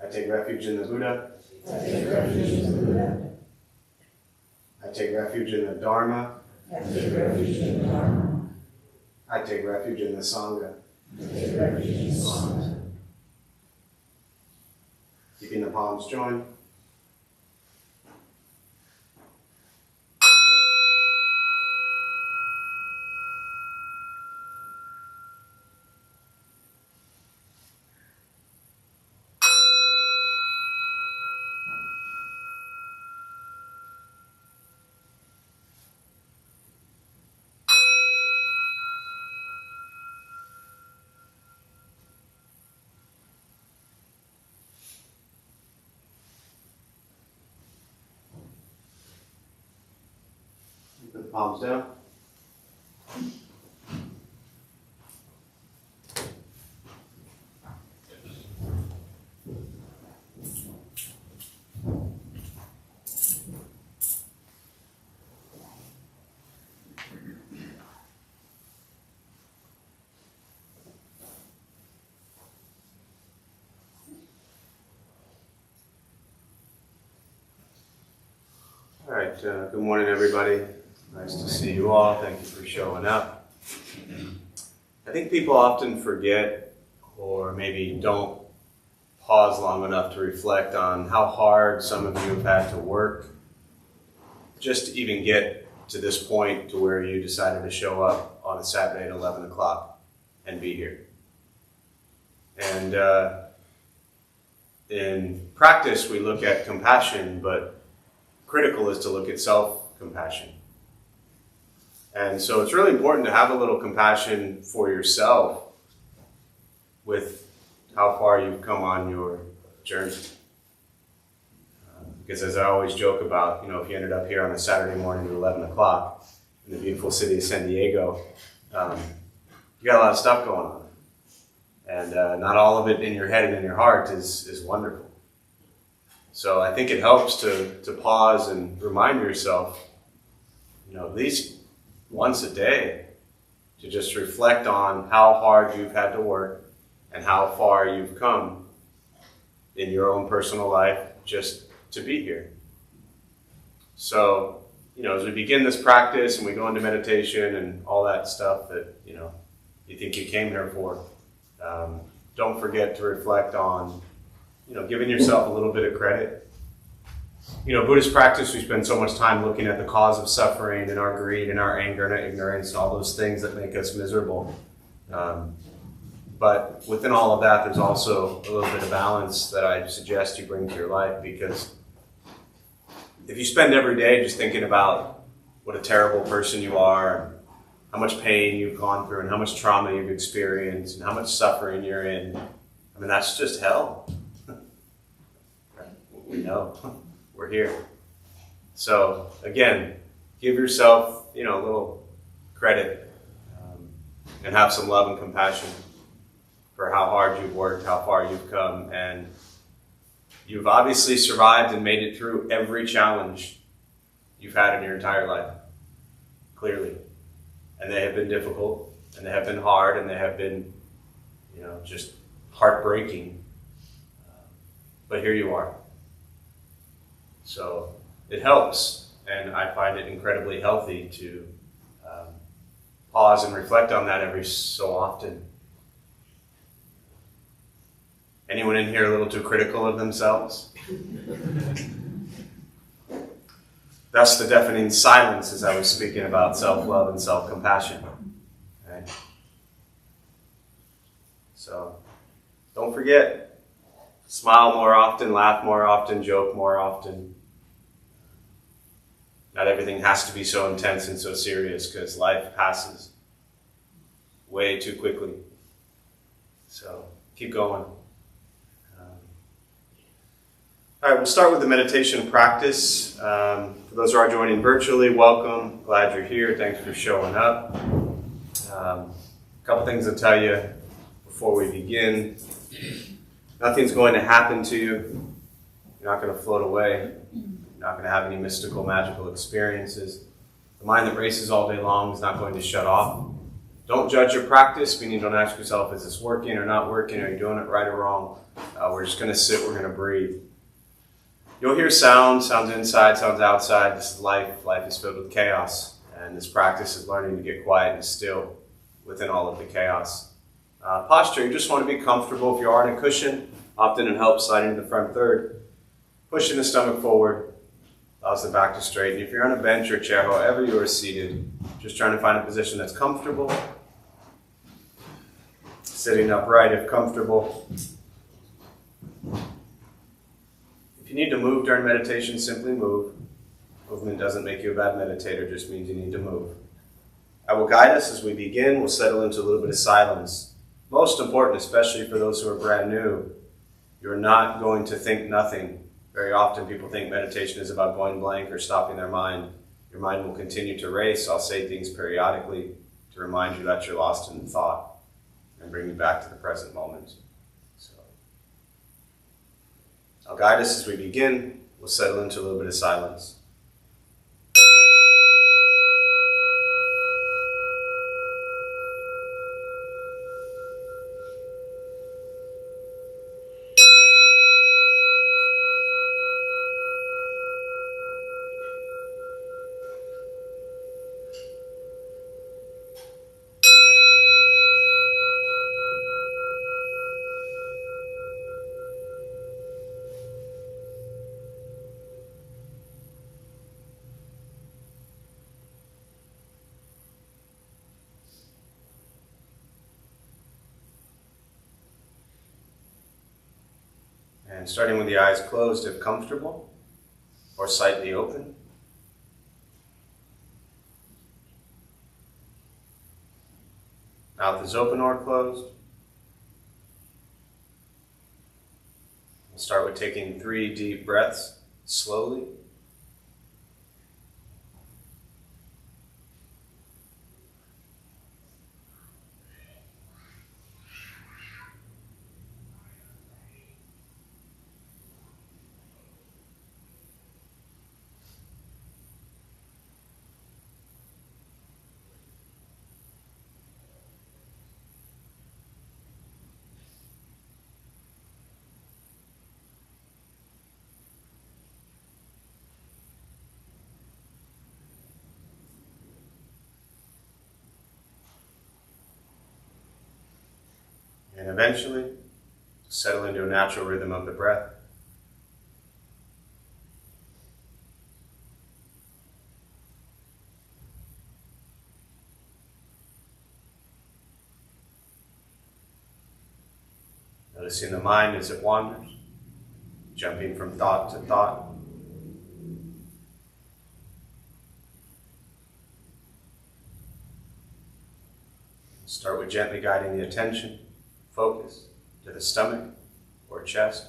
I take refuge in the Buddha. I take refuge in the Buddha. I take refuge in the Dharma. I take refuge in the Dharma. I take refuge in the Sangha. I take refuge in the Sangha. Keeping the palms joined. Put the palms down. All right, good morning, everybody. Nice to see you all. Thank you for showing up. I think people often forget or maybe don't pause long enough to reflect on how hard some of you have had to work just to even get to this point to where you decided to show up on a Saturday at 11 o'clock and be here. And in practice, we look at compassion, but critical is to look at self-compassion. And so it's really important to have a little compassion for yourself with how far you've come on your journey. Because as I always joke about, if you ended up here on a Saturday morning at 11 o'clock in the beautiful city of San Diego, you got a lot of stuff going on. And not all of it in your head and in your heart is wonderful. So I think it helps to pause and remind yourself, at least once a day, to just reflect on how hard you've had to work and how far you've come in your own personal life just to be here. So, as we begin this practice and we go into meditation and all that stuff that, you think you came here for, don't forget to reflect on, giving yourself a little bit of credit. Buddhist practice, we spend so much time looking at the cause of suffering and our greed and our anger and our ignorance and all those things that make us miserable. But within all of that, there's also a little bit of balance that I suggest you bring to your life, because if you spend every day just thinking about what a terrible person you are, and how much pain you've gone through, and how much trauma you've experienced, and how much suffering you're in, that's just hell. We know. We're here. So again, give yourself, a little credit and have some love and compassion for how hard you've worked, how far you've come, and you've obviously survived and made it through every challenge you've had in your entire life, clearly. And they have been difficult, and they have been hard, and they have been, just heartbreaking. But here you are. So it helps, and I find it incredibly healthy to pause and reflect on that every so often. Anyone in here a little too critical of themselves? That's the deafening silence as I was speaking about self-love and self-compassion. Right? So don't forget, smile more often, laugh more often, joke more often. Not everything has to be so intense and so serious, because life passes way too quickly. So keep going. All right, we'll start with the meditation practice. For those who are joining virtually, welcome. Glad you're here. Thanks for showing up. A couple things to tell you before we begin. Nothing's going to happen to you. You're not going to float away. You're not going to have any mystical, magical experiences. The mind that races all day long is not going to shut off. Don't judge your practice, meaning don't ask yourself, is this working or not working? Are you doing it right or wrong? We're just going to sit, we're going to breathe. You'll hear sounds inside, sounds outside. This is life. Life is filled with chaos. And this practice is learning to get quiet and still within all of the chaos. Posture, you just want to be comfortable. If you are on a cushion, often it helps sliding to the front third. Pushing the stomach forward, allows the back to straighten. If you're on a bench or chair, however you are seated, just trying to find a position that's comfortable. Sitting upright if comfortable. If you need to move during meditation, simply move. Movement doesn't make you a bad meditator, just means you need to move. I will guide us as we begin. We'll settle into a little bit of silence. Most important, especially for those who are brand new, you're not going to think nothing. Very often people think meditation is about going blank or stopping their mind. Your mind will continue to race. I'll say things periodically to remind you that you're lost in thought and bring you back to the present moment. So, I'll guide us as we begin. We'll settle into a little bit of silence. And starting with the eyes closed if comfortable, or slightly open. Mouth is open or closed. We'll start with taking 3 deep breaths slowly. And eventually, settle into a natural rhythm of the breath. Noticing the mind as it wanders, jumping from thought to thought. Start with gently guiding the attention, focus to the stomach or chest.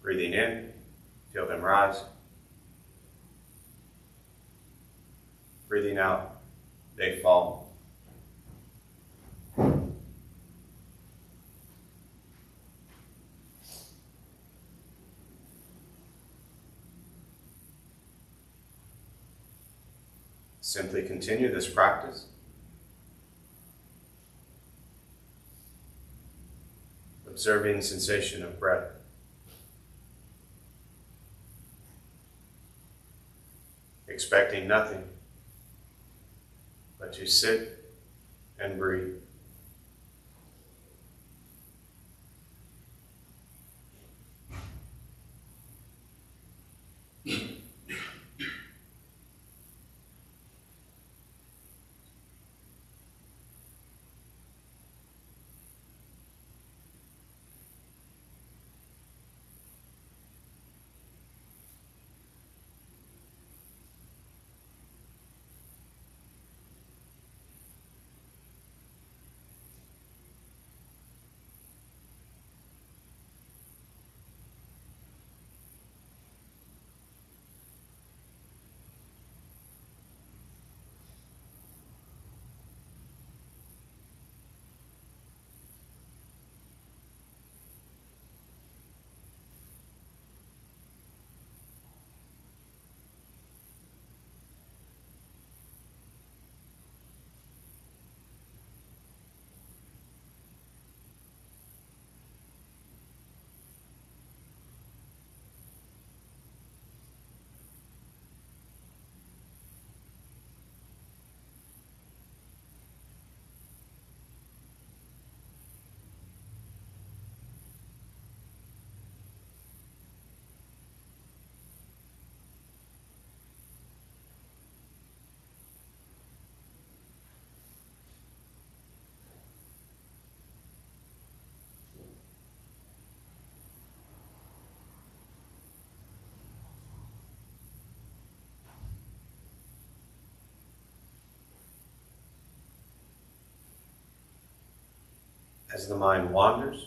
Breathing in, feel them rise. Breathing out, they fall. Simply continue this practice. Observing sensation of breath. Expecting nothing but to sit and breathe. As the mind wanders,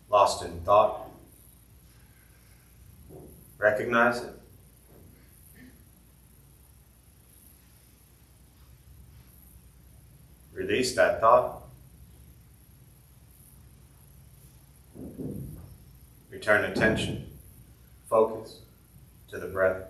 lost in thought, recognize it. Release that thought. Return attention, focus to the breath.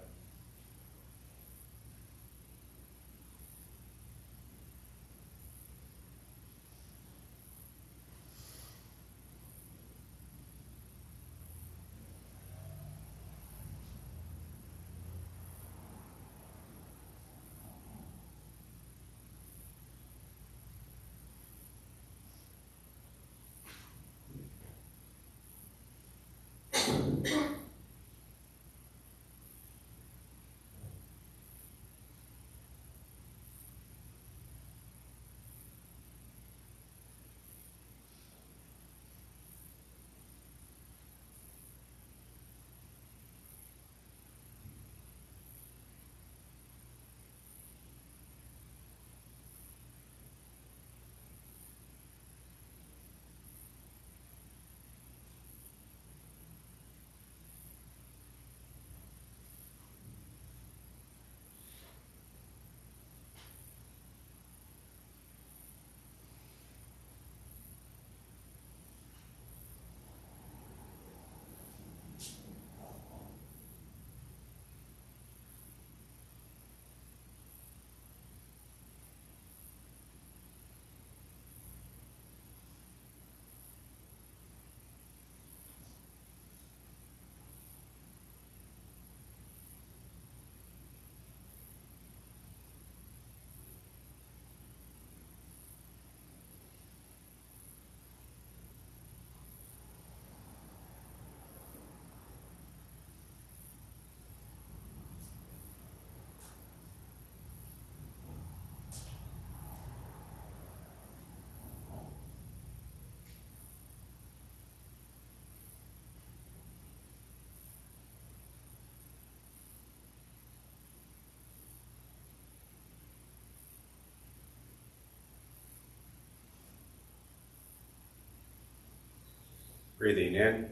Breathing in,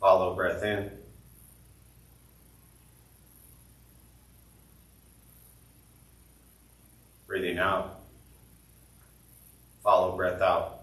follow breath in. Breathing out, follow breath out.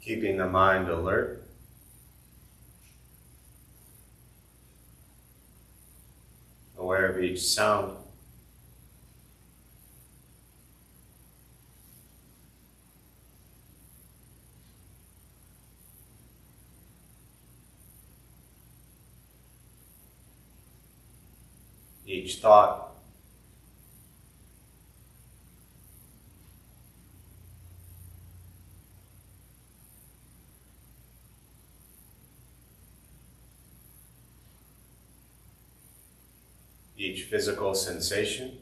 Keeping the mind alert. Aware of each sound. each thought, each physical sensation,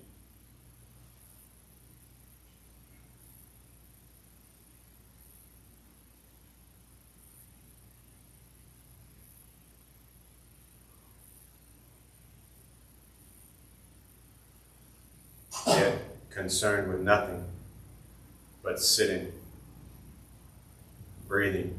yet concerned with nothing but sitting, breathing.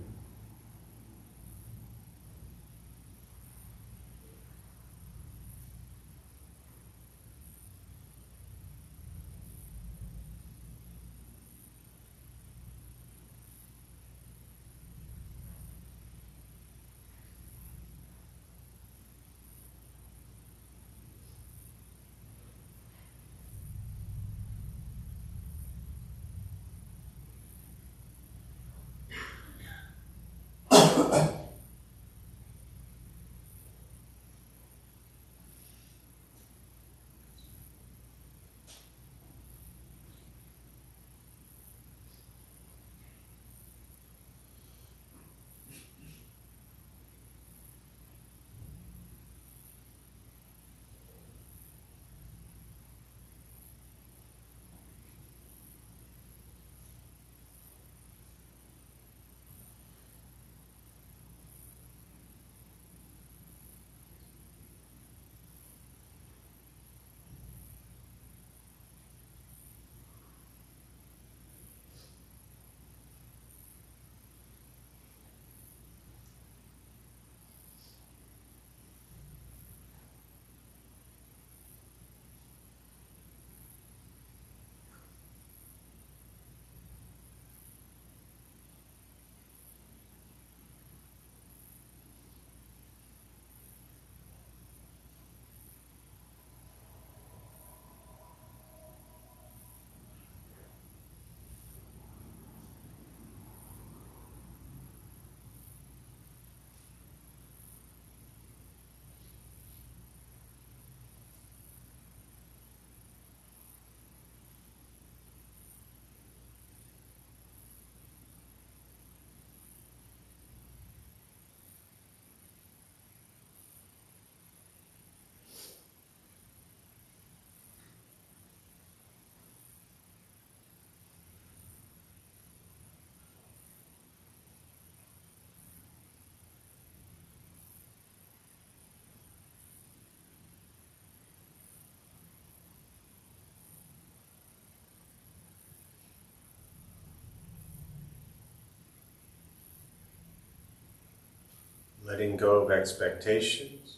Letting go of expectations,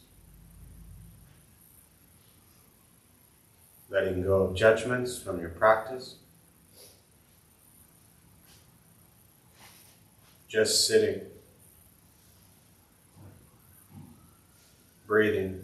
letting go of judgments from your practice, just sitting, breathing.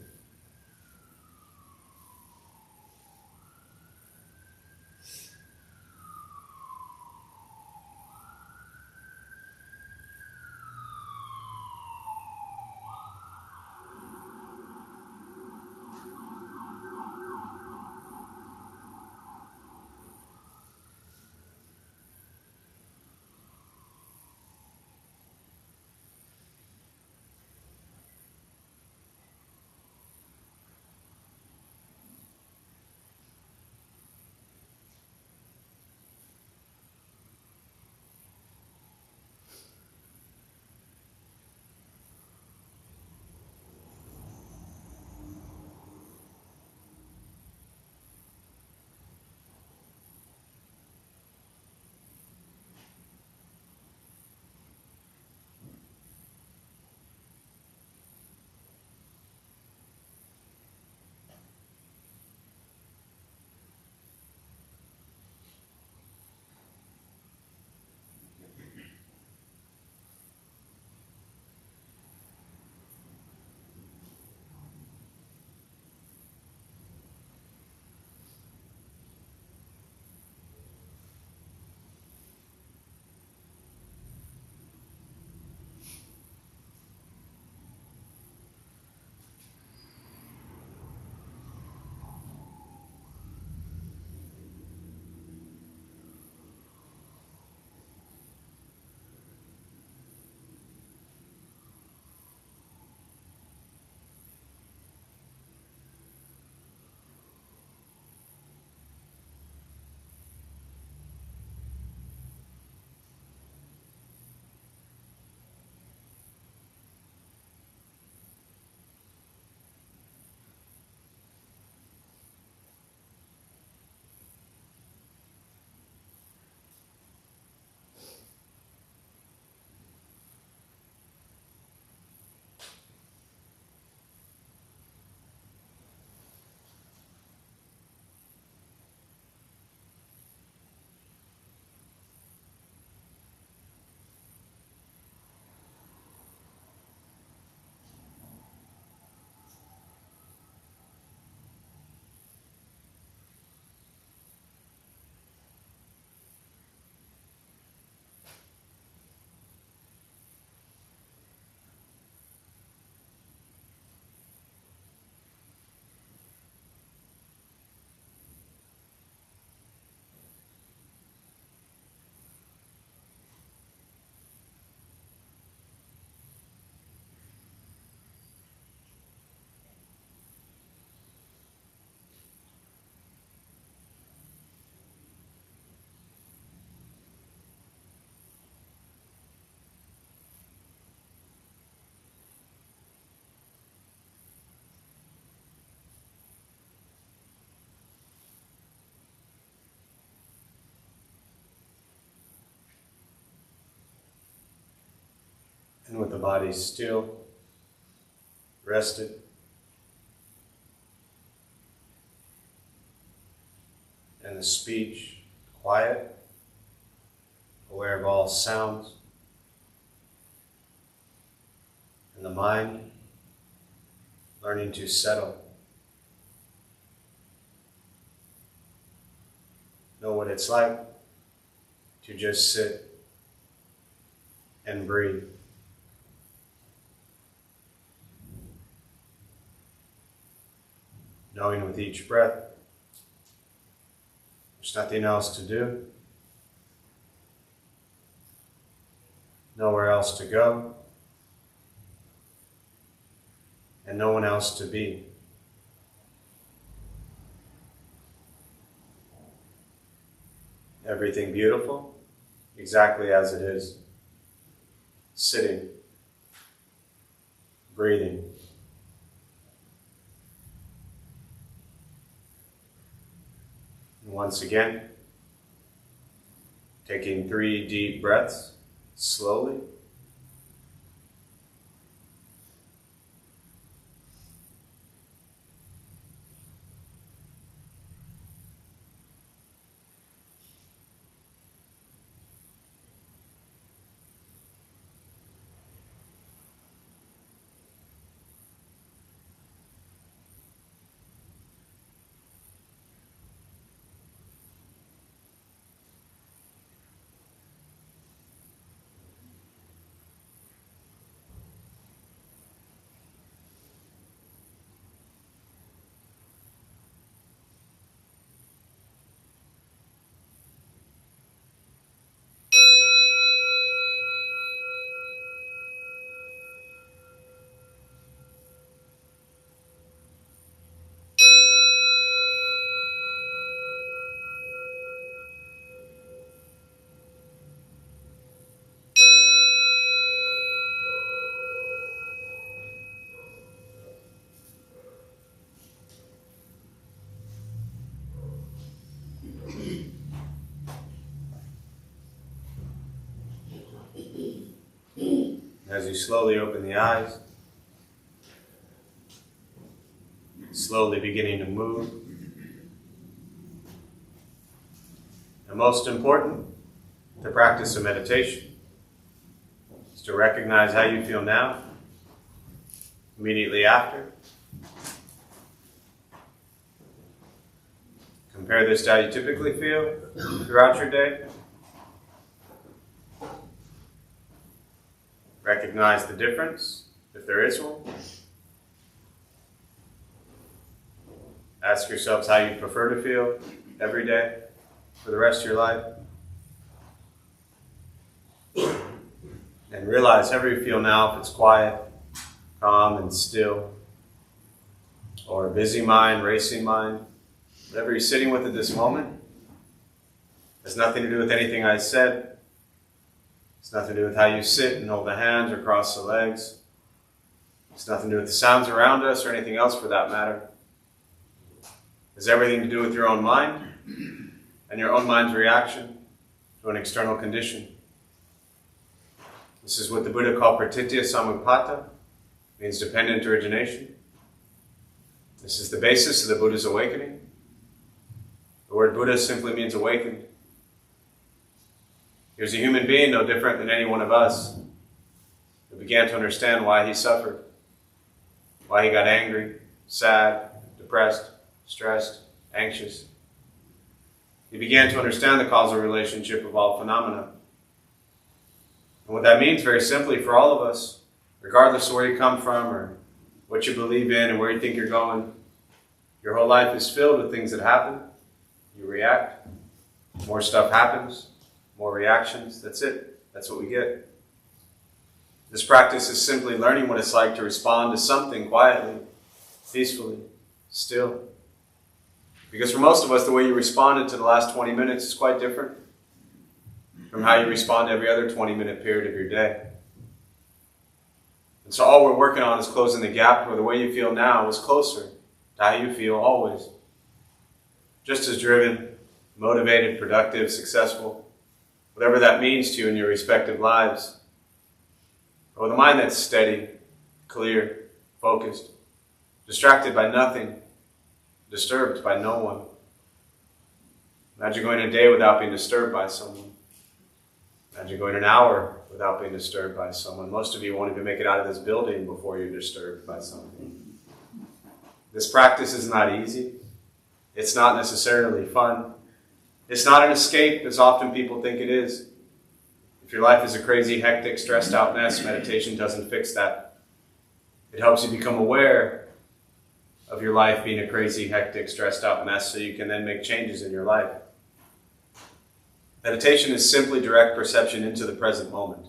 with the body still, rested. And the speech quiet, aware of all sounds. And the mind learning to settle. Know what it's like to just sit and breathe. Knowing with each breath, there's nothing else to do, nowhere else to go, and no one else to be. Everything beautiful, exactly as it is. Sitting, breathing. And once again, taking 3 deep breaths, slowly. As you slowly open the eyes, slowly beginning to move. And most important, the practice of meditation is to recognize how you feel now, immediately after. Compare this to how you typically feel throughout your day. Recognize the difference, if there is one. Ask yourselves how you prefer to feel every day for the rest of your life. And realize however you feel now, if it's quiet, calm and still, or a busy mind, racing mind, whatever you're sitting with at this moment, has nothing to do with anything I said. It's nothing to do with how you sit and hold the hands or cross the legs. It's nothing to do with the sounds around us or anything else for that matter. It's everything to do with your own mind and your own mind's reaction to an external condition. This is what the Buddha called pratitya samutpata, means dependent origination. This is the basis of the Buddha's awakening. The word Buddha simply means awakened. He was a human being, no different than any one of us, who began to understand why he suffered, why he got angry, sad, depressed, stressed, anxious. He began to understand the causal relationship of all phenomena. And what that means, very simply, for all of us, regardless of where you come from or what you believe in and where you think you're going, your whole life is filled with things that happen. You react. More stuff happens. More reactions. That's it. That's what we get. This practice is simply learning what it's like to respond to something quietly, peacefully, still. Because for most of us, the way you responded to the last 20 minutes is quite different from how you respond to every other 20-minute period of your day. And so all we're working on is closing the gap where the way you feel now is closer to how you feel always. Just as driven, motivated, productive, successful, whatever that means to you in your respective lives. But with a mind that's steady, clear, focused, distracted by nothing, disturbed by no one. Imagine going a day without being disturbed by someone. Imagine going an hour without being disturbed by someone. Most of you won't even make it out of this building before you're disturbed by something. This practice is not easy. It's not necessarily fun. It's not an escape, as often people think it is. If your life is a crazy, hectic, stressed out mess, meditation doesn't fix that. It helps you become aware of your life being a crazy, hectic, stressed out mess so you can then make changes in your life. Meditation is simply direct perception into the present moment.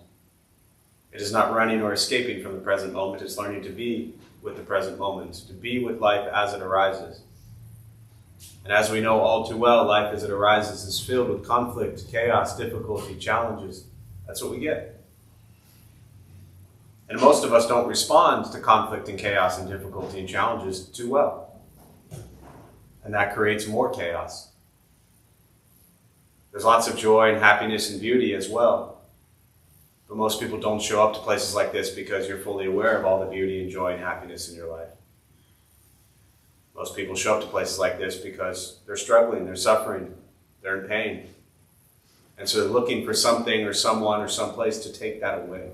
It is not running or escaping from the present moment. It's learning to be with the present moment, to be with life as it arises. And as we know all too well, life as it arises is filled with conflict, chaos, difficulty, challenges. That's what we get. And most of us don't respond to conflict and chaos and difficulty and challenges too well. And that creates more chaos. There's lots of joy and happiness and beauty as well. But most people don't show up to places like this because you're fully aware of all the beauty and joy and happiness in your life. Most people show up to places like this because they're struggling, they're suffering, they're in pain. And so they're looking for something or someone or someplace to take that away.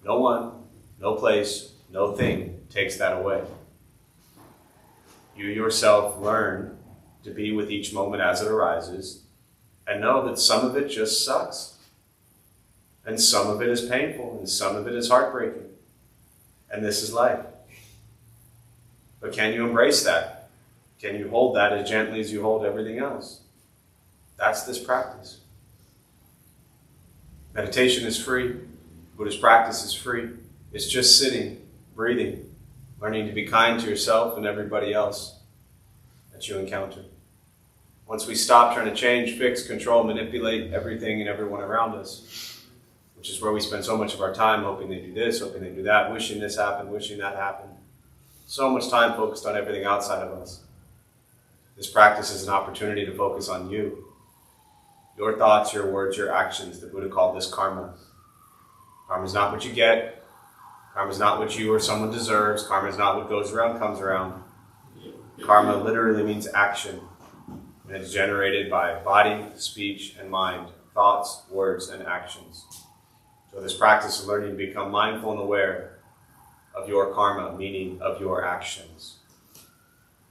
No one, no place, no thing takes that away. You yourself learn to be with each moment as it arises and know that some of it just sucks. And some of it is painful and some of it is heartbreaking. And this is life. But can you embrace that? Can you hold that as gently as you hold everything else? That's this practice. Meditation is free. Buddhist practice is free. It's just sitting, breathing, learning to be kind to yourself and everybody else that you encounter. Once we stop trying to change, fix, control, manipulate everything and everyone around us, which is where we spend so much of our time hoping they do this, hoping they do that, wishing this happened, wishing that happened. So much time focused on everything outside of us. This practice is an opportunity to focus on you. Your thoughts, your words, your actions. The Buddha called this karma. Karma is not what you get. Karma is not what you or someone deserves. Karma is not what goes around comes around. Karma literally means action. And it's generated by body, speech, and mind. Thoughts, words, and actions. So this practice is learning to become mindful and aware of your karma, meaning of your actions.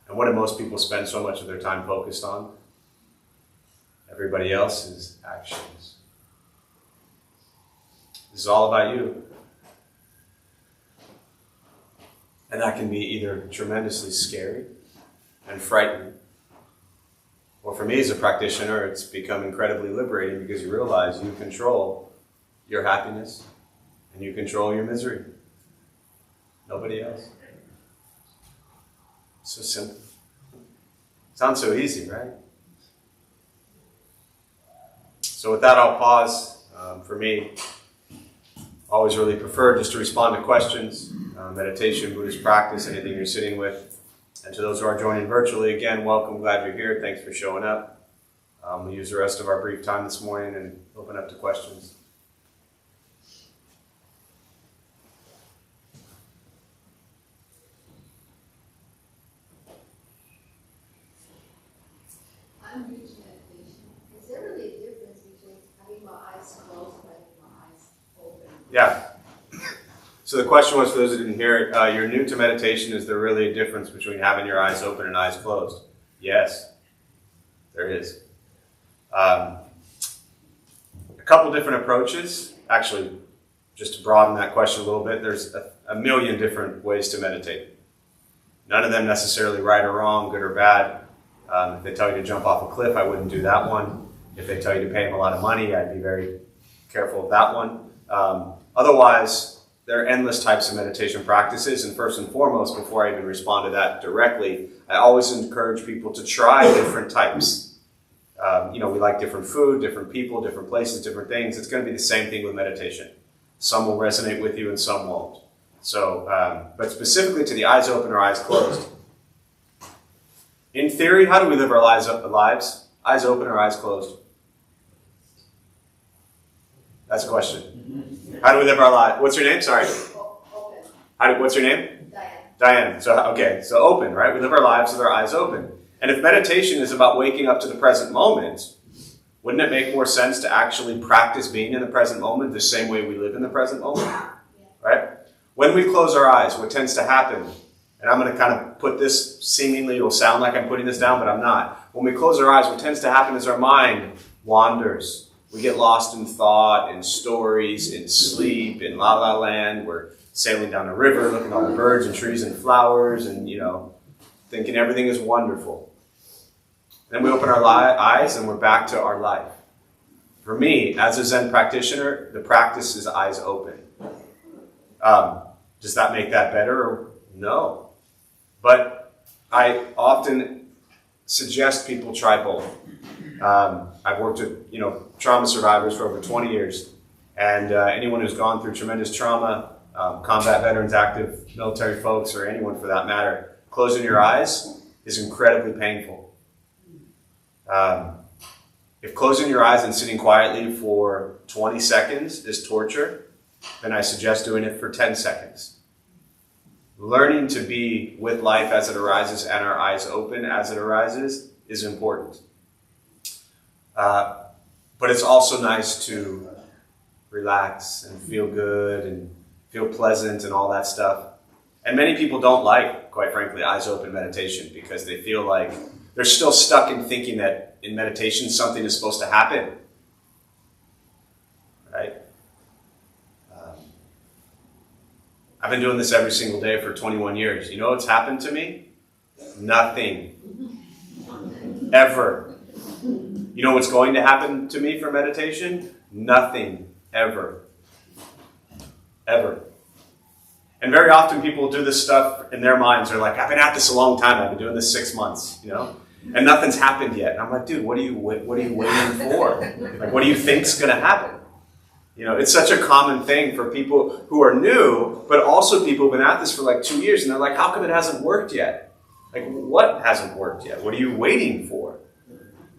And what do most people spend so much of their time focused on? Everybody else's actions. This is all about you. And that can be either tremendously scary and frightening, or for me as a practitioner, it's become incredibly liberating because you realize you control your happiness and you control your misery. Nobody else. So simple. Sounds so easy, right? So with that, I'll pause. For me, always really prefer just to respond to questions, meditation, Buddhist practice, anything you're sitting with. And to those who are joining virtually, again, welcome, glad you're here. Thanks for showing up. We'll use the rest of our brief time this morning and open up to questions. I'm new to meditation. Is there really a difference between having my eyes closed and having my eyes open? Yeah. So the question was, for those who didn't hear it, you're new to meditation. Is there really a difference between having your eyes open and eyes closed? Yes, there is. A couple different approaches. Actually, just to broaden that question a little bit, there's a million different ways to meditate. None of them necessarily right or wrong, good or bad. If they tell you to jump off a cliff, I wouldn't do that one. If they tell you to pay them a lot of money, I'd be very careful of that one. Otherwise, there are endless types of meditation practices, and first and foremost, before I even respond to that directly, I always encourage people to try different types. We like different food, different people, different places, different things. It's going to be the same thing with meditation. Some will resonate with you and some won't. So, but specifically to the eyes open or eyes closed. In theory, how do we live our lives? Eyes open or eyes closed? That's a question. How do we live our life? What's your name? Sorry. Open. What's your name? Diane. Diane. So open, right? We live our lives with our eyes open. And if meditation is about waking up to the present moment, wouldn't it make more sense to actually practice being in the present moment the same way we live in the present moment? Right? When we close our eyes, what tends to happen, and I'm going to kind of put this, seemingly it'll sound like I'm putting this down, but I'm not. When we close our eyes, what tends to happen is our mind wanders. We get lost in thought, in stories, in sleep, in la la land. We're sailing down a river, looking at all the birds and trees and flowers, and, thinking everything is wonderful. Then we open our eyes and we're back to our life. For me, as a Zen practitioner, the practice is eyes open. Does that make that better? No. But I often suggest people try both. I've worked with trauma survivors for over 20 years, and anyone who's gone through tremendous trauma, combat veterans, active military folks, or anyone for that matter, closing your eyes is incredibly painful. If closing your eyes and sitting quietly for 20 seconds is torture, then I suggest doing it for 10 seconds. Learning to be with life as it arises and our eyes open as it arises is important. But it's also nice to relax and feel good and feel pleasant and all that stuff. And many people don't like, quite frankly, eyes open meditation because they feel like they're still stuck in thinking that in meditation something is supposed to happen. Right? I've been doing this every single day for 21 years. You know what's happened to me? Nothing. Ever. You know what's going to happen to me for meditation? Nothing. Ever. Ever. And very often people do this stuff in their minds. They're like, I've been at this a long time. I've been doing this 6 months, and nothing's happened yet. And I'm like, dude, what are you waiting for? Like, what do you think's going to happen? It's such a common thing for people who are new, but also people who've been at this for like 2 years, and they're like, how come it hasn't worked yet? Like, what hasn't worked yet? What are you waiting for?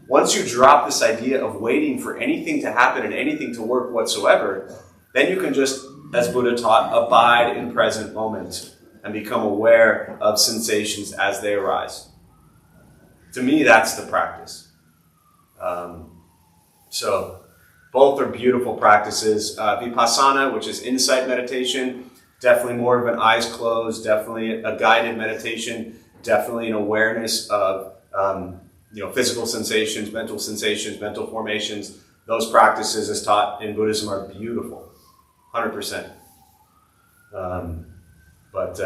Once you drop this idea of waiting for anything to happen and anything to work whatsoever, then you can just, as Buddha taught, abide in present moment and become aware of sensations as they arise. To me, that's the practice. So both are beautiful practices. Vipassana, which is insight meditation, definitely more of an eyes closed, definitely a guided meditation, definitely an awareness of physical sensations, mental formations. Those practices, as taught in Buddhism, are beautiful, 100%. But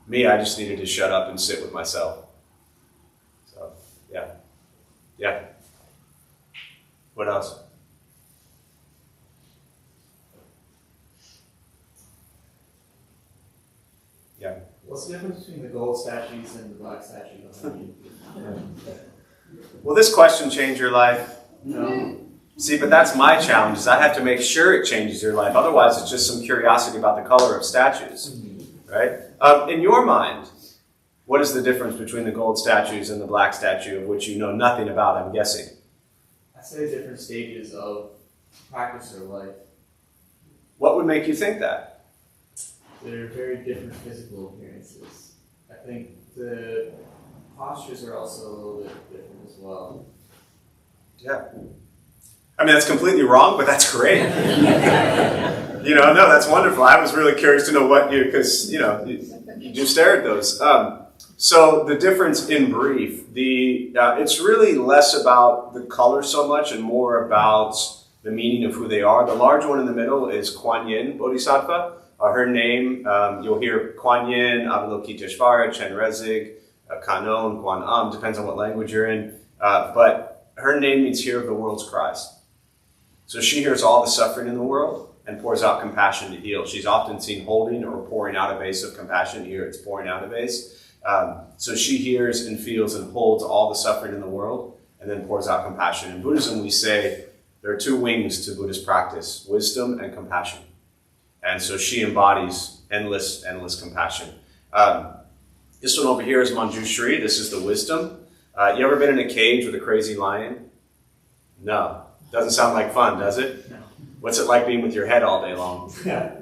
me, I just needed to shut up and sit with myself. So, yeah. What else? Yeah. What's the difference between the gold statues and the black statues behind you? Will this question change your life? No. See, but that's my challenge, is I have to make sure it changes your life. Otherwise, it's just some curiosity about the color of statues, right? In your mind, what is the difference between the gold statues and the black statue, of which you know nothing about, I'm guessing? I say different stages of practice or life. What would make you think that? They're very different physical appearances. I think the postures are also a little bit different as well. Yeah. I mean, that's completely wrong, but that's great. No, that's wonderful. I was really curious to know because you do stare at those. So the difference in brief, it's really less about the color so much and more about the meaning of who they are. The large one in the middle is Kuan Yin Bodhisattva. Her name, you'll hear Kuan Yin, Avalokiteshvara, Chen Rezig, Kanon, Kuan depends on what language you're in. But her name means hearer of the world's cries. So she hears all the suffering in the world and pours out compassion to heal. She's often seen holding or pouring out a vase of compassion. Here it's pouring out a vase. So she hears and feels and holds all the suffering in the world and then pours out compassion. In Buddhism, we say there are two wings to Buddhist practice, wisdom and compassion. And so she embodies endless compassion. This one over here is Manjushri. This is the wisdom. You ever been in a cage with a crazy lion? No. Doesn't sound like fun, does it? No. What's it like being with your head all day long? Yeah.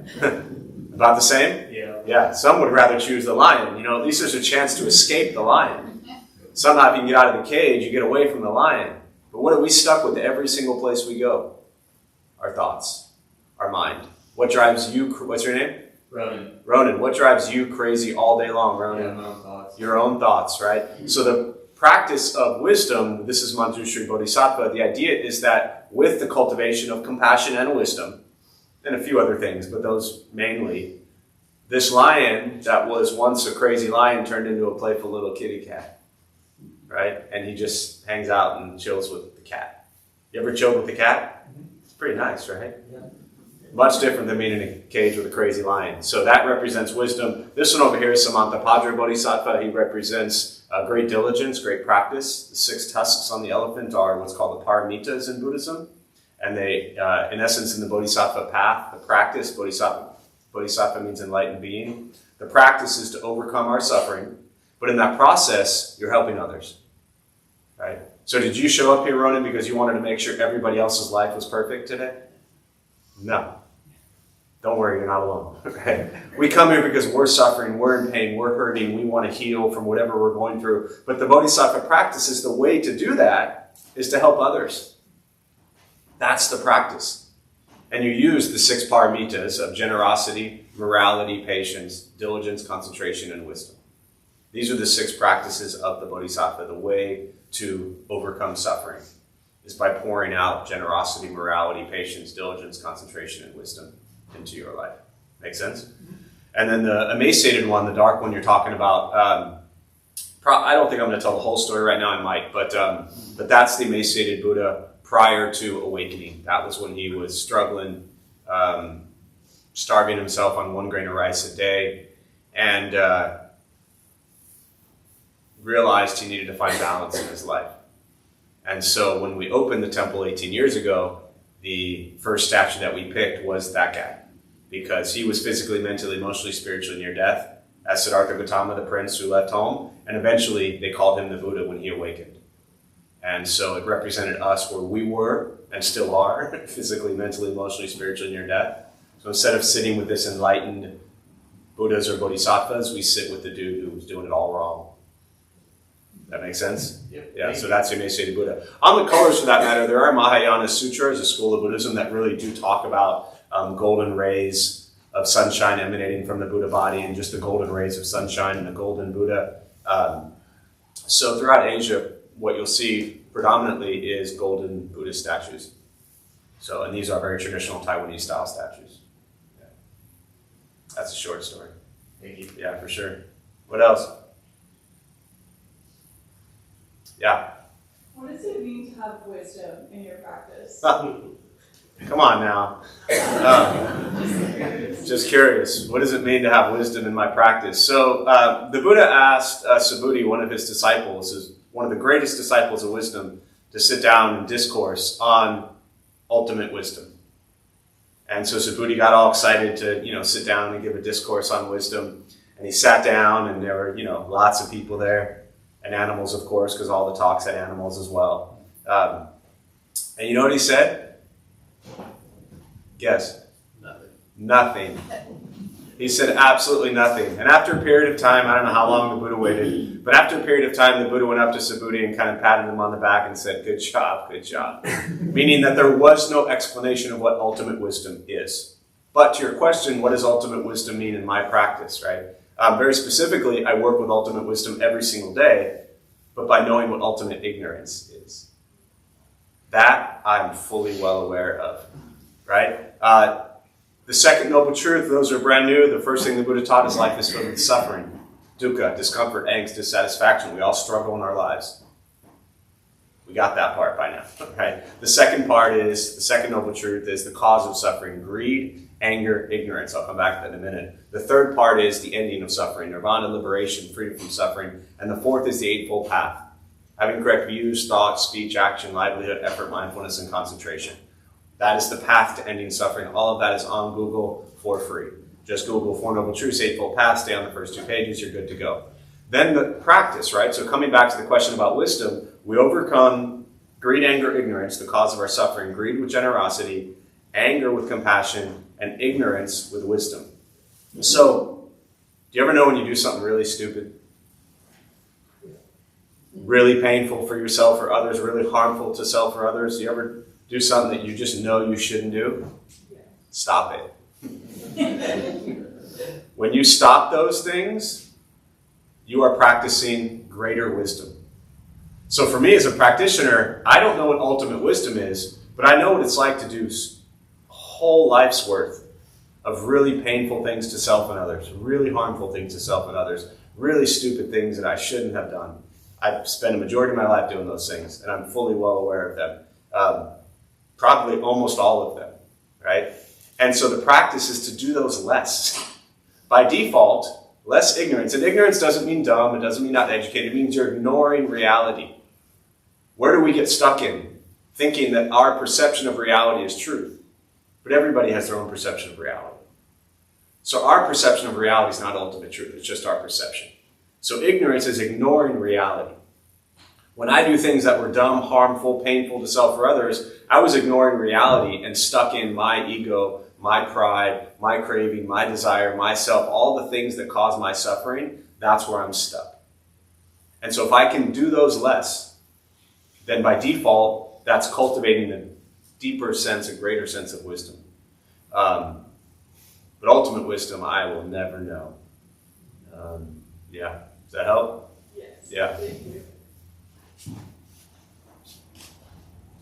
About the same? Yeah. Yeah, some would rather choose the lion. You know, at least there's a chance to escape the lion. Somehow if you can get out of the cage, you get away from the lion. But what are we stuck with every single place we go? Our thoughts, our mind. What drives you, what's your name? Ronan. Ronan, what drives you crazy all day long, Ronan? Yeah, my own thoughts. Your own thoughts, right? So the practice of wisdom, this is Manjushri Bodhisattva, the idea is that with the cultivation of compassion and wisdom, and a few other things, but those mainly, this lion that was once a crazy lion turned into a playful little kitty cat, right? And he just hangs out and chills with the cat. You ever chilled with the cat? It's pretty nice, right? Yeah. Much different than being in a cage with a crazy lion. So that represents wisdom. This one over here is Samantapadra Bodhisattva. He represents great diligence, great practice. The 6 tusks on the elephant are what's called the Paramitas in Buddhism. And they, in essence, in the Bodhisattva Path, the practice, Bodhisattva means enlightened being. The practice is to overcome our suffering. But in that process, you're helping others. Right? So did you show up here, Ronan, because you wanted to make sure everybody else's life was perfect today? No. Don't worry, you're not alone. Okay? We come here because we're suffering, we're in pain, we're hurting, we want to heal from whatever we're going through. But the Bodhisattva practice is the way to do that is to help others. That's the practice. And you use the 6 paramitas of generosity, morality, patience, diligence, concentration, and wisdom. These are the 6 practices of the Bodhisattva. The way to overcome suffering is by pouring out generosity, morality, patience, diligence, concentration, and wisdom into your life. Make sense? And then the emaciated one, the dark one you're talking about, I don't think I'm going to tell the whole story right now, I might, but that's the emaciated Buddha prior to awakening. That was when he was struggling, starving himself on 1 grain of rice a day, and realized he needed to find balance in his life. And so when we opened the temple 18 years ago, the first statue that we picked was that guy, because he was physically, mentally, emotionally, spiritually near death, as Siddhartha Gautama, the prince who left home, and eventually they called him the Buddha when he awakened. And so it represented us where we were and still are, physically, mentally, emotionally, spiritually near death. So instead of sitting with this enlightened Buddhas or Bodhisattvas, we sit with the dude who was doing it all wrong. That makes sense? Yep. Yeah, so that's the emaciated Buddha. On the colors, for that matter, there are Mahayana Sutras, a school of Buddhism that really do talk about golden rays of sunshine emanating from the Buddha body, and just the golden rays of sunshine and the golden Buddha. So throughout Asia, what you'll see predominantly is golden Buddha statues. So, and these are very traditional Taiwanese style statues. Yeah. That's a short story. Thank you. Yeah, for sure. What else? Yeah. What does it mean to have wisdom in your practice? Come on now. Just curious. What does it mean to have wisdom in my practice? So the Buddha asked Subhuti, one of his disciples, is one of the greatest disciples of wisdom, to sit down and discourse on ultimate wisdom. And so Subhuti got all excited to, sit down and give a discourse on wisdom. And he sat down, and there were, lots of people there. And animals, of course, because all the talks had animals as well. And you know what he said? Guess. Nothing. He said absolutely nothing. And after a period of time, I don't know how long the Buddha waited, but after a period of time, the Buddha went up to Subhuti and kind of patted him on the back and said, good job, good job. Meaning that there was no explanation of what ultimate wisdom is. But to your question, what does ultimate wisdom mean in my practice, right? Very specifically, I work with ultimate wisdom every single day, but by knowing what ultimate ignorance is. That I'm fully well aware of, right? The second noble truth, those who are brand new, the first thing the Buddha taught is life is filled with suffering, dukkha, discomfort, angst, dissatisfaction. We all struggle in our lives. We got that part by now, right? The second noble truth is the cause of suffering, greed, anger, ignorance. I'll come back to that in a minute. The third part is the ending of suffering, nirvana, liberation, freedom from suffering. And the fourth is the Eightfold Path, having correct views, thoughts, speech, action, livelihood, effort, mindfulness, and concentration. That is the path to ending suffering. All of that is on Google for free. Just Google Four Noble Truths, Eightfold Path, stay on the first 2 pages, you're good to go. Then the practice, right? So coming back to the question about wisdom, we overcome greed, anger, ignorance, the cause of our suffering, greed with generosity, anger with compassion, and ignorance with wisdom. So, do you ever know when you do something really stupid? Really painful for yourself or others, really harmful to self or others? Do you ever do something that you just know you shouldn't do? Stop it. When you stop those things, you are practicing greater wisdom. So for me as a practitioner, I don't know what ultimate wisdom is, but I know what it's like to do a whole life's worth of really painful things to self and others, really harmful things to self and others, really stupid things that I shouldn't have done. I've spent a majority of my life doing those things, and I'm fully well aware of them. Probably almost all of them, right? And so the practice is to do those less. By default, less ignorance. And ignorance doesn't mean dumb, it doesn't mean not educated, it means you're ignoring reality. Where do we get stuck in? Thinking that our perception of reality is truth. But everybody has their own perception of reality. So our perception of reality is not ultimate truth, it's just our perception. So ignorance is ignoring reality. When I do things that were dumb, harmful, painful to self or others, I was ignoring reality and stuck in my ego, my pride, my craving, my desire, myself, all the things that cause my suffering. That's where I'm stuck. And so if I can do those less, then by default, that's cultivating a deeper sense, a greater sense of wisdom. But ultimate wisdom, I will never know. Yeah, does that help? Yes. Yeah. Thank you.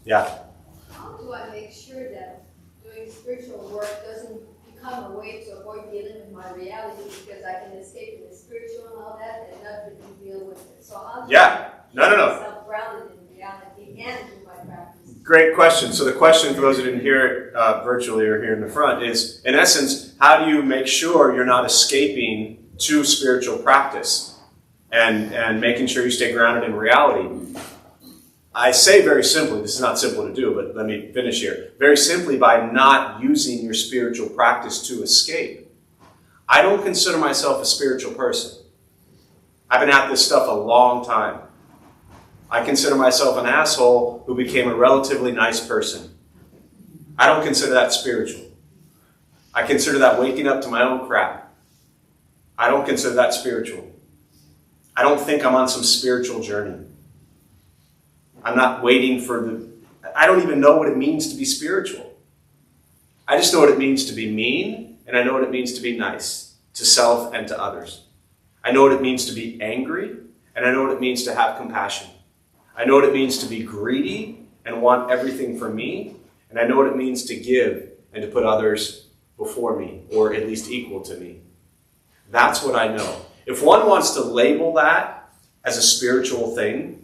Yeah. How do I make sure that doing spiritual work doesn't become a way to avoid dealing with my reality because I can escape in the spiritual and all that and not really deal with it? So how do Yeah. No. I keep myself grounded in reality and do my practice? Great question. So the question for those who didn't hear it virtually or here in the front is, in essence, how do you make sure you're not escaping to spiritual practice and making sure you stay grounded in reality? I say very simply, this is not simple to do, but let me finish here. Very simply, by not using your spiritual practice to escape. I don't consider myself a spiritual person. I've been at this stuff a long time. I consider myself an asshole who became a relatively nice person. I don't consider that spiritual. I consider that waking up to my own crap. I don't consider that spiritual. I don't think I'm on some spiritual journey. I'm not waiting for I don't even know what it means to be spiritual. I just know what it means to be mean, and I know what it means to be nice, to self and to others. I know what it means to be angry, and I know what it means to have compassion. I know what it means to be greedy and want everything for me, and I know what it means to give and to put others before me, or at least equal to me. That's what I know. If one wants to label that as a spiritual thing,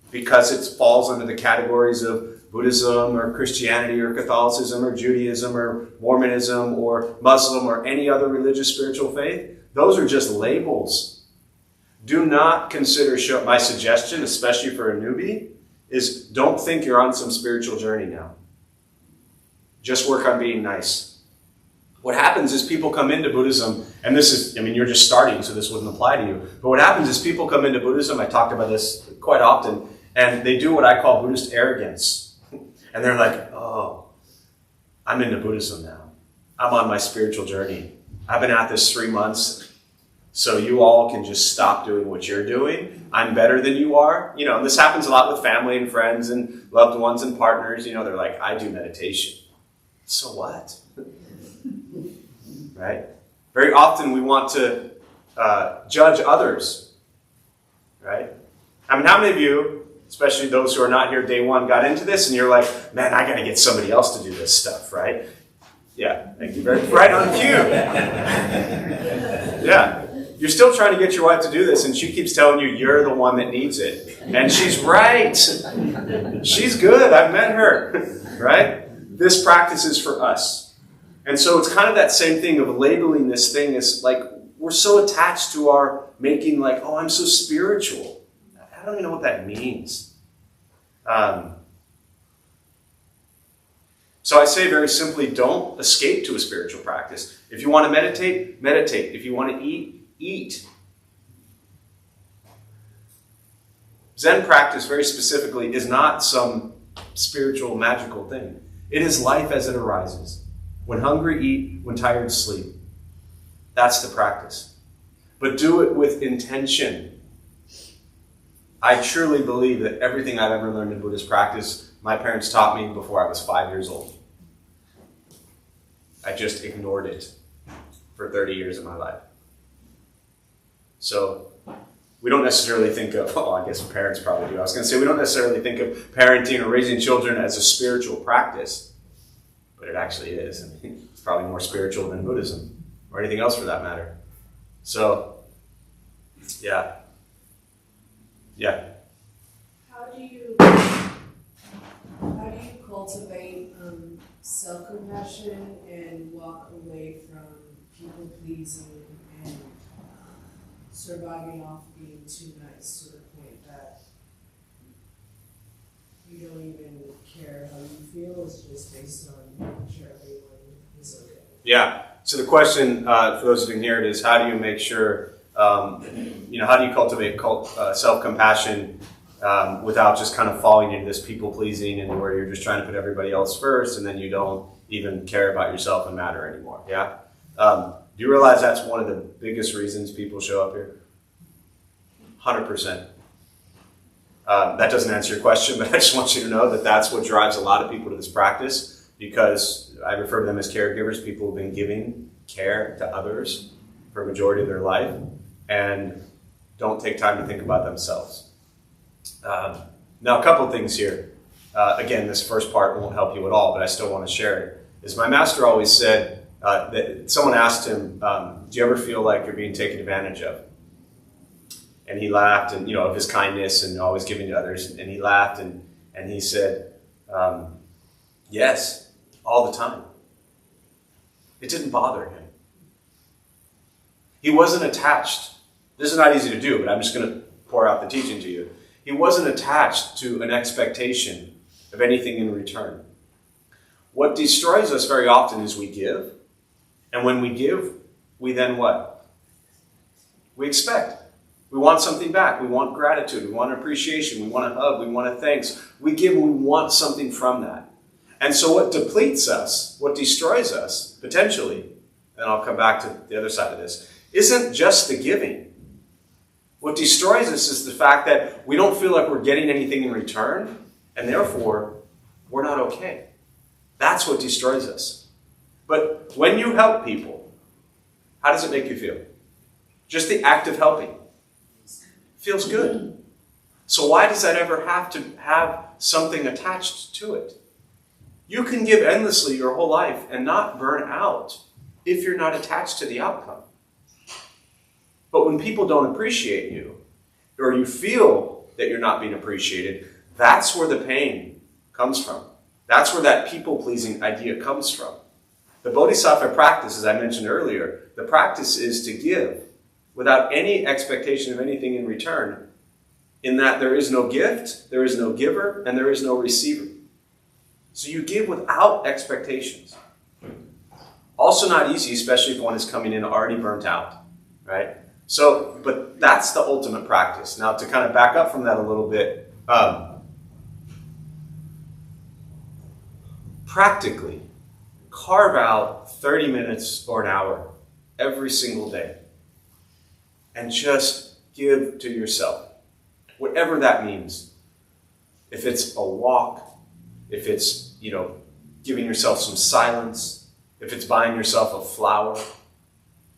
because it falls under the categories of Buddhism or Christianity or Catholicism or Judaism or Mormonism or Muslim or any other religious spiritual faith, those are just labels. Do not consider, my suggestion, especially for a newbie, is don't think you're on some spiritual journey now. Just work on being nice. What happens is people come into Buddhism, and this is, you're just starting, so this wouldn't apply to you. But what happens is people come into Buddhism, I talk about this quite often, and they do what I call Buddhist arrogance. And they're like, oh, I'm into Buddhism now. I'm on my spiritual journey. I've been at this 3 months, so you all can just stop doing what you're doing. I'm better than you are. And this happens a lot with family and friends and loved ones and partners. They're like, I do meditation. So what? Right? Very often we want to judge others. Right? How many of you, especially those who are not here day one, got into this and you're like, man, I got to get somebody else to do this stuff, right? Yeah, thank you. Right on cue. Yeah. You're still trying to get your wife to do this, and she keeps telling you you're the one that needs it. And she's right. She's good. I've met her. Right? This practice is for us. And so it's kind of that same thing of labeling this thing as like, we're so attached to our making like, oh, I'm so spiritual. I don't even know what that means. So I say very simply, don't escape to a spiritual practice. If you want to meditate, meditate. If you want to eat, eat. Zen practice, very specifically, is not some spiritual, magical thing. It is life as it arises. When hungry, eat. When tired, sleep. That's the practice. But do it with intention. I truly believe that everything I've ever learned in Buddhist practice, my parents taught me before I was 5 years old. I just ignored it for 30 years of my life. So we don't necessarily think of, I guess parents probably do. I was going to say we don't necessarily think of parenting or raising children as a spiritual practice, but it actually is. I mean, it's probably more spiritual than Buddhism or anything else for that matter. So, yeah. How do you cultivate self-compassion and walk away from people pleasing and surviving off being too nice to the point that you don't even care how you feel? It's just based on making sure everyone is okay. Yeah. So the question for those who can hear it is, how do you make sure, how do you cultivate self-compassion without just kind of falling into this people-pleasing and where you're just trying to put everybody else first and then you don't even care about yourself and matter anymore, yeah? Do you realize that's one of the biggest reasons people show up here? 100%. That doesn't answer your question, but I just want you to know that that's what drives a lot of people to this practice, because I refer to them as caregivers, people who've been giving care to others for a majority of their life and don't take time to think about themselves. Now, a couple things here. Again, this first part won't help you at all, but I still want to share it. Is my master always said that someone asked him, do you ever feel like you're being taken advantage of? And he laughed, and of his kindness and always giving to others. And he laughed and he said, yes, all the time. It didn't bother him. He wasn't attached. This is not easy to do, but I'm just going to pour out the teaching to you. He wasn't attached to an expectation of anything in return. What destroys us very often is we give. And when we give, we then what? We expect. We want something back. We want gratitude. We want appreciation. We want a hug. We want a thanks. We give and we want something from that. And so what depletes us, what destroys us, potentially, and I'll come back to the other side of this, isn't just the giving. What destroys us is the fact that we don't feel like we're getting anything in return, and therefore, we're not okay. That's what destroys us. But when you help people, how does it make you feel? Just the act of helping feels good. So why does that ever have to have something attached to it? You can give endlessly your whole life and not burn out if you're not attached to the outcome. But when people don't appreciate you, or you feel that you're not being appreciated, that's where the pain comes from. That's where that people-pleasing idea comes from. The Bodhisattva practice, as I mentioned earlier, the practice is to give without any expectation of anything in return, in that there is no gift, there is no giver, and there is no receiver. So you give without expectations. Also not easy, especially if one is coming in already burnt out, right? So, but that's the ultimate practice. Now, to kind of back up from that a little bit, practically, carve out 30 minutes or an hour every single day and just give to yourself, whatever that means. If it's a walk, if it's, giving yourself some silence, if it's buying yourself a flower,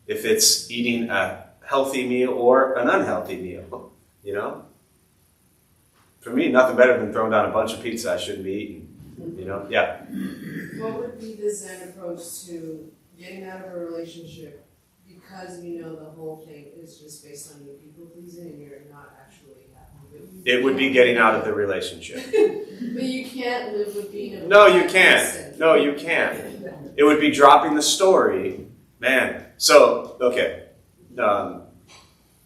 if it's eating a healthy meal or an unhealthy meal, For me, nothing better than throwing down a bunch of pizza I shouldn't be eating, Yeah. What would be the Zen approach to getting out of a relationship because the whole thing is just based on you people pleasing and you're not actually happy? It would be getting out of the relationship. But you can't live with being a No, you can't. No, you can't. It would be dropping the story. Man. So, okay.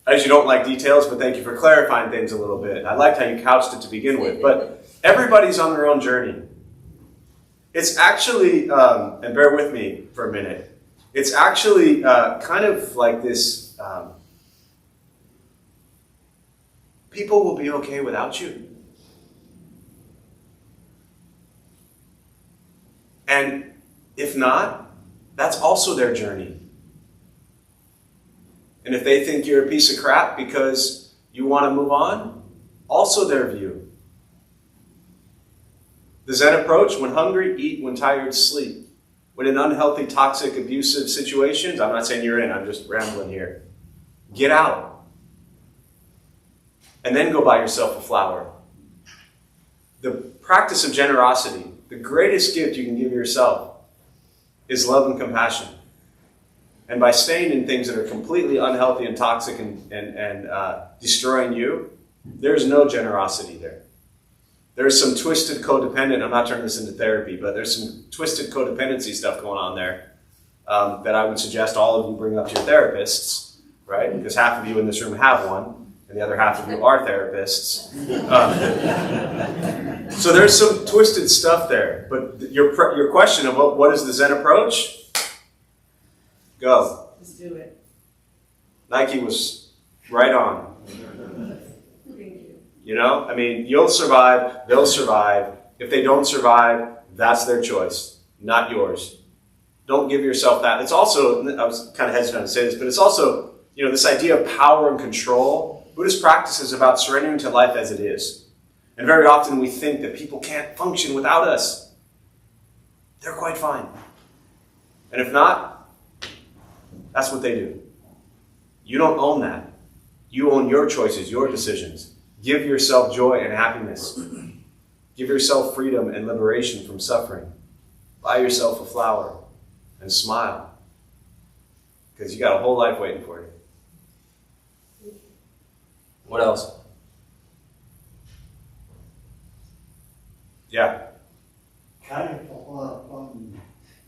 As you don't like details, but thank you for clarifying things a little bit. I liked how you couched it to begin with. But everybody's on their own journey. It's actually, and bear with me for a minute, it's actually kind of like this, people will be okay without you. And if not, that's also their journey. And if they think you're a piece of crap because you want to move on, also their view. The Zen approach: when hungry, eat; when tired, sleep. When in unhealthy, toxic, abusive situations, I'm not saying you're in, I'm just rambling here. Get out. And then go buy yourself a flower. The practice of generosity, the greatest gift you can give yourself, is love and compassion. And by staying in things that are completely unhealthy and toxic and destroying you, there's no generosity there. There's some twisted codependent, I'm not turning this into therapy, but there's some twisted codependency stuff going on there that I would suggest all of you bring up to your therapists, right? Because half of you in this room have one, and the other half of you are therapists. So there's some twisted stuff there. But your question of what is the Zen approach? Go. Let's do it. Nike was right on. Thank you. You know, I mean, you'll survive, they'll survive. If they don't survive, that's their choice, not yours. Don't give yourself that. It's also, I was kind of hesitant to say this, but it's also, you know, this idea of power and control. Buddhist practice is about surrendering to life as it is. And very often we think that people can't function without us. They're quite fine. And if not, that's what they do. You don't own that. You own your choices, your decisions. Give yourself joy and happiness. Give yourself freedom and liberation from suffering. Buy yourself a flower and smile. Because you got a whole life waiting for you. What else? Yeah. Kind of follow up on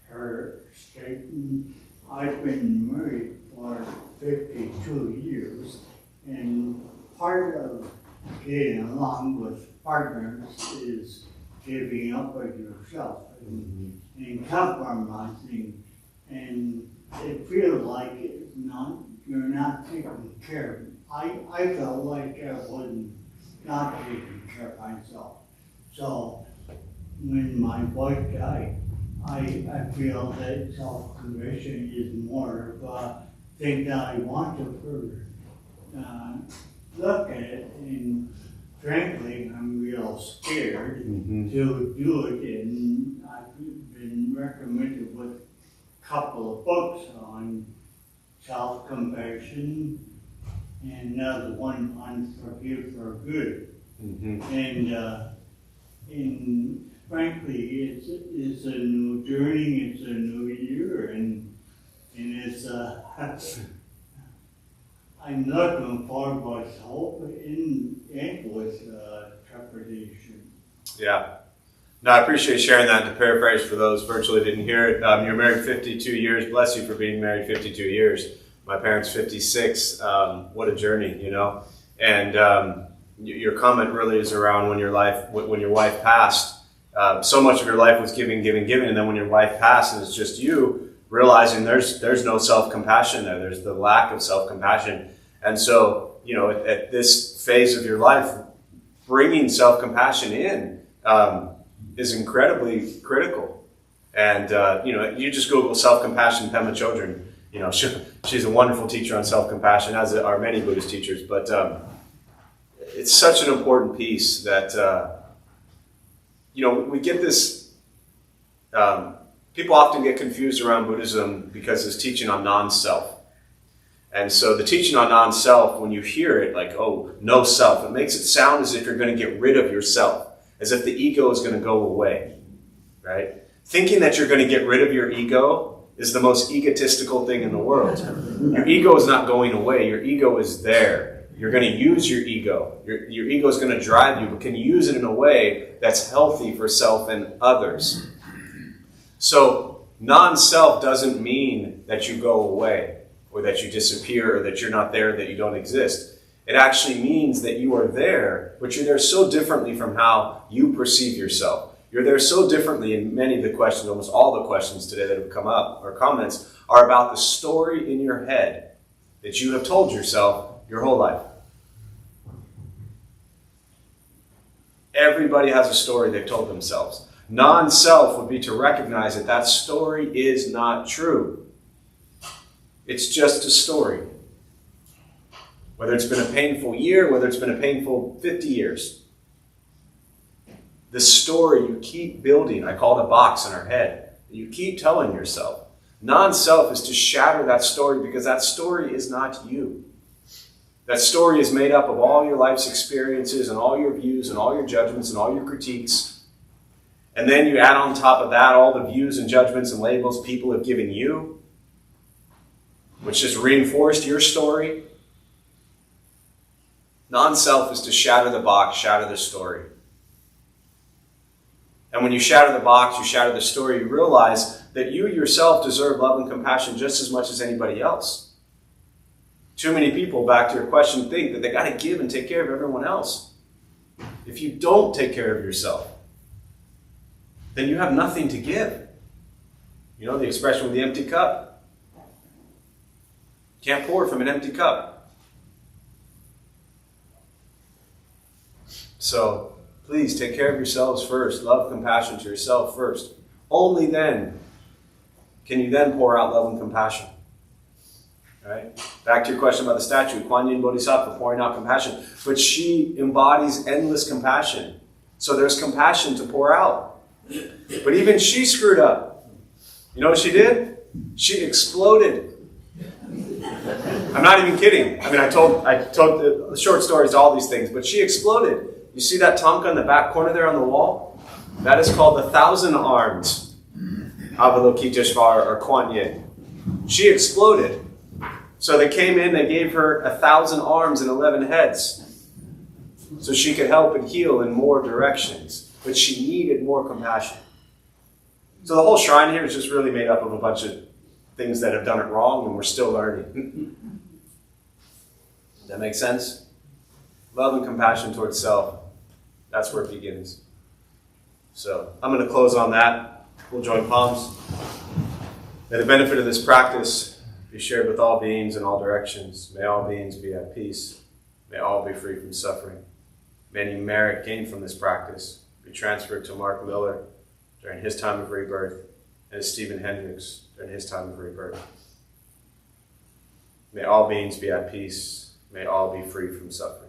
her statement. I've been married for 52 years, and part of getting along with partners is giving up of yourself and compromising, and it feels like you're not taking care of me. I felt like I wasn't not taking care of myself. So when my wife died, I feel that self-compassion is more of a thing that I want to look at it, and frankly, I'm real scared to do it, and I've been recommended with a couple of books on self-compassion and another one on Forgive for Good. And frankly, it's a new journey, it's a new year, and it's I'm looking forward with hope and with trepidation. Yeah. No, I appreciate sharing that. To paraphrase for those virtually didn't hear it, you're married 52 years. Bless you for being married 52 years. My parents 56. What a journey, you know. And your comment really is around when your wife passed. So much of your life was giving, and then when your wife passed and it's just you, realizing there's no self-compassion there. There's the lack of self-compassion. And so, you know, at this phase of your life, bringing self-compassion in is incredibly critical. And, you know, you just Google self-compassion, Pema Chodron. You know, she's a wonderful teacher on self-compassion, as are many Buddhist teachers. But it's such an important piece that, you know, we get this... people often get confused around Buddhism because it's teaching on non-self. And so the teaching on non-self, when you hear it, like, oh, no self, it makes it sound as if you're going to get rid of yourself, as if the ego is going to go away, right? Thinking that you're going to get rid of your ego is the most egotistical thing in the world. Your ego is not going away. Your ego is there. You're going to use your ego. Your ego is going to drive you, but can use it in a way that's healthy for self and others. So non-self doesn't mean that you go away or that you disappear or that you're not there, that you don't exist. It actually means that you are there, but you're there so differently from how you perceive yourself. You're there so differently, and many of the questions, almost all the questions today that have come up, or comments, are about the story in your head that you have told yourself your whole life. Everybody has a story they've told themselves. Non-self would be to recognize that that story is not true. It's just a story. Whether it's been a painful year, whether it's been a painful 50 years. The story you keep building, I call it a box in our head, that you keep telling yourself. Non-self is to shatter that story because that story is not you. That story is made up of all your life's experiences and all your views and all your judgments and all your critiques. And then you add on top of that all the views and judgments and labels people have given you, which just reinforced your story. Non-self is to shatter the box, shatter the story. And when you shatter the box, you shatter the story, you realize that you yourself deserve love and compassion just as much as anybody else. Too many people, back to your question, think that they got to give and take care of everyone else. If you don't take care of yourself, then you have nothing to give. You know the expression with the empty cup? Can't pour from an empty cup. So, please take care of yourselves first. Love, compassion to yourself first. Only then can you then pour out love and compassion. All right? Back to your question about the statue. Kuan Yin Bodhisattva pouring out compassion. But she embodies endless compassion. So there's compassion to pour out. But even she screwed up. You know what she did? She exploded. I'm not even kidding. I mean, I told the short stories to all these things, but she exploded. You see that tanka in the back corner there on the wall? That is called the 1,000 arms Avalokiteshvara or Kuan Yin. She exploded. So they came in, they gave her 1,000 arms and 11 heads. So she could help and heal in more directions. But she needed more compassion. So the whole shrine here is just really made up of a bunch of things that have done it wrong and we're still learning. Does that make sense? Love and compassion towards self. That's where it begins. So I'm going to close on that. We'll join palms. May the benefit of this practice be shared with all beings in all directions. May all beings be at peace. May all be free from suffering. May any merit gained from this practice be transferred to Mark Miller during his time of rebirth and to Stephen Hendricks during his time of rebirth. May all beings be at peace. May all be free from suffering.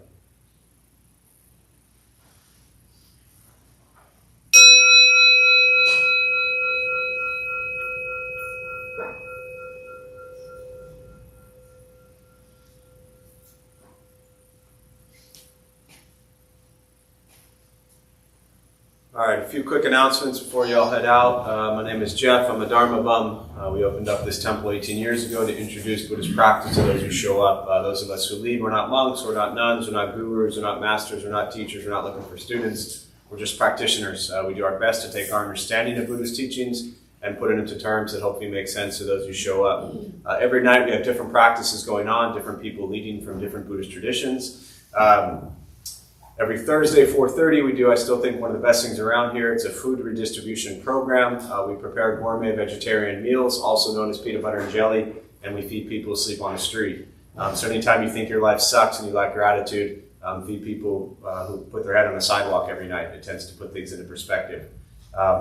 All right, a few quick announcements before you all head out. My name is Jeff. I'm a Dharma Bum. We opened up this temple 18 years ago to introduce Buddhist practice to those who show up. Those of us who leave, we're not monks, we're not nuns, we're not gurus, we're not masters, we're not teachers, we're not looking for students. We're just practitioners. We do our best to take our understanding of Buddhist teachings and put it into terms that hopefully make sense to those who show up. Every night we have different practices going on, different people leading from different Buddhist traditions. Every Thursday, 4:30, we do, I still think, one of the best things around here. It's a food redistribution program. We prepare gourmet vegetarian meals, also known as peanut butter and jelly, and we feed people who sleep on the street. So anytime you think your life sucks and you lack gratitude, feed people who put their head on the sidewalk every night. It tends to put things into perspective.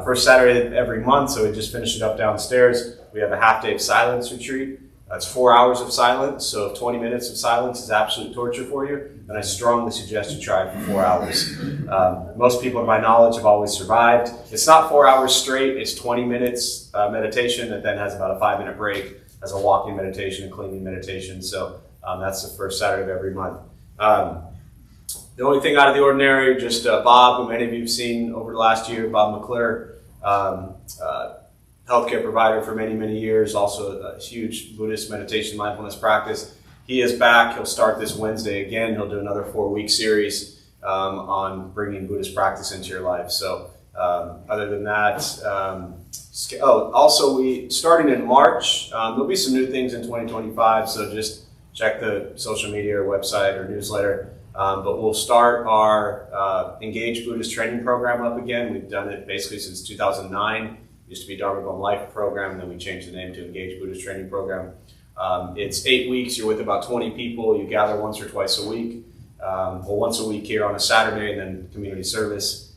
First Saturday every month, so we just finished it up downstairs, we have a half-day of silence retreat. That's 4 hours of silence, so if 20 minutes of silence is absolute torture for you, then I strongly suggest you try it for 4 hours. Most people, in my knowledge, have always survived. It's not 4 hours straight, it's 20 minutes meditation that then has about a 5-minute break as a walking meditation and cleaning meditation. So that's the first Saturday of every month. The only thing out of the ordinary, just Bob, who many of you have seen over the last year, Bob McClure, healthcare provider for many, many years, also a huge Buddhist meditation mindfulness practice. He is back. He'll start this Wednesday again. He'll do another 4-week series on bringing Buddhist practice into your life. So other than that, also we, starting in March, there'll be some new things in 2025, so just check the social media or website or newsletter. But we'll start our Engaged Buddhist training program up again. We've done it basically since 2009. Used to be Dharma Bum Life program, and then we changed the name to Engaged Buddhist Training Program. It's 8 weeks. You're with about 20 people. You gather once or twice a week. Once a week here on a Saturday, and then community service.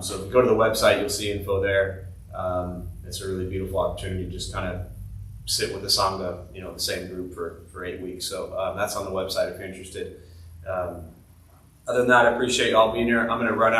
So if you go to the website, you'll see info there. It's a really beautiful opportunity to just kind of sit with the Sangha, the same group for 8 weeks. So that's on the website if you're interested. Other than that, I appreciate you all being here. I'm going to run out.